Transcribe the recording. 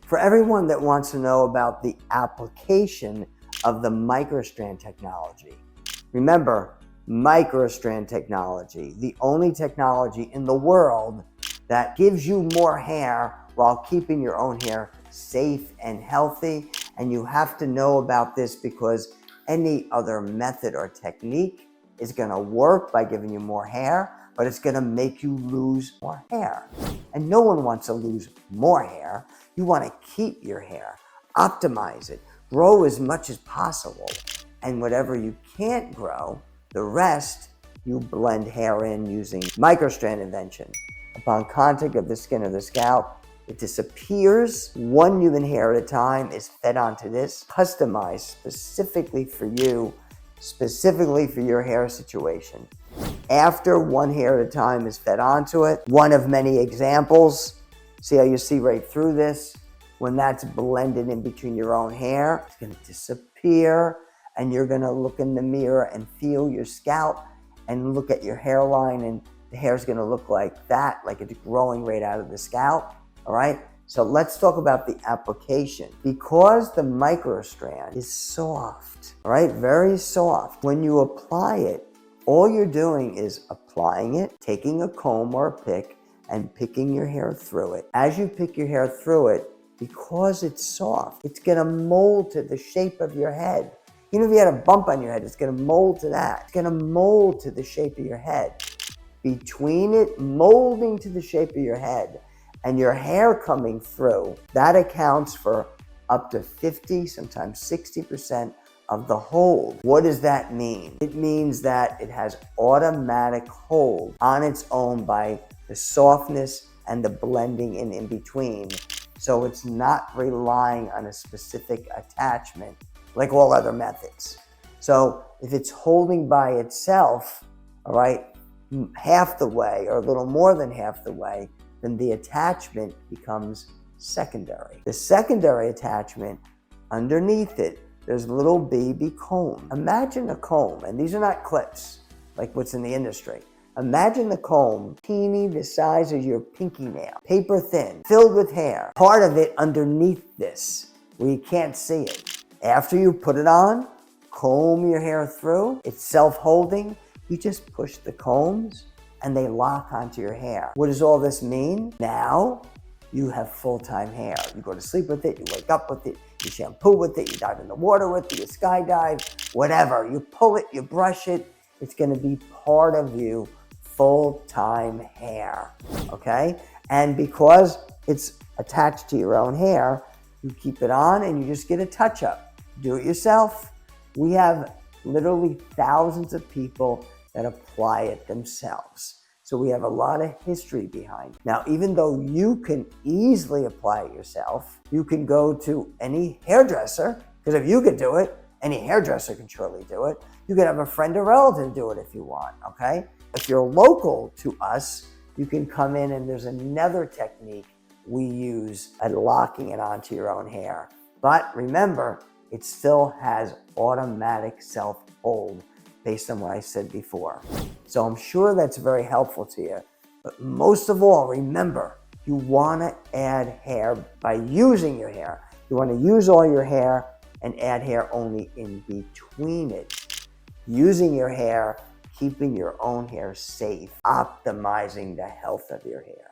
For everyone that wants to know about the application of the MicroStrand technology, remember, MicroStrand technology, the only technology in the world that gives you more hair while keeping your own hair safe and healthy. And you have to know about this because any other method or technique is going to work by giving you more hair, but it's going to make you lose more hair. And no one wants to lose more hair. You want to keep your hair, optimize it, grow as much as possible. And whatever you can't grow, the rest, you blend hair in using MicroStrand invention. Upon contact of the skin of the scalp, it disappears. One human hair at a time is fed onto this, customized specifically for you, specifically for your hair situation. After one hair at a time is fed onto it, one of many examples, see how you see right through this? When that's blended in between your own hair, it's going to disappear, and you're going to look in the mirror and feel your scalp and look at your hairline, and the hair is going to look like that, like it's growing right out of the scalp. All right, so let's talk about the application. Because the MicroStrand is soft, all right, very soft. When you apply it, all you're doing is applying it, taking a comb or a pick, and picking your hair through it. As you pick your hair through it, because it's soft, it's gonna mold to the shape of your head. Even if you had a bump on your head, it's gonna mold to that. It's gonna mold to the shape of your head. Between it molding to the shape of your head and your hair coming through, that accounts for up to 50, sometimes 60% of the hold. What does that mean? It means that it has automatic hold on its own by the softness and the blending in between. So it's not relying on a specific attachment like all other methods. So if it's holding by itself, all right, half the way or a little more than half the way, then the attachment becomes secondary. The secondary attachment, underneath it, there's a little baby comb. Imagine a comb, and these are not clips like what's in the industry. Imagine the comb, teeny, the size of your pinky nail, paper thin, filled with hair. Part of it underneath this, where you can't see it. After you put it on, comb your hair through, it's self-holding. You just push the combs and they lock onto your hair. What does all this mean? Now you have full-time hair. You go to sleep with it, you wake up with it, you shampoo with it, you dive in the water with it, you skydive, whatever. You pull it, you brush it, it's gonna be part of you, full-time hair, okay? And because it's attached to your own hair, you keep it on and you just get a touch-up. Do it yourself. We have literally thousands of people that apply it themselves. So we have a lot of history behind it. Now, even though you can easily apply it yourself, you can go to any hairdresser, because if you could do it, any hairdresser can surely do it. You could have a friend or relative do it if you want, okay? If you're local to us, you can come in and there's another technique we use at locking it onto your own hair. But remember, it still has automatic self-hold based on what I said before. So I'm sure that's very helpful to you. But most of all, remember, you want to add hair by using your hair. You want to use all your hair and add hair only in between it. Using your hair, keeping your own hair safe, optimizing the health of your hair.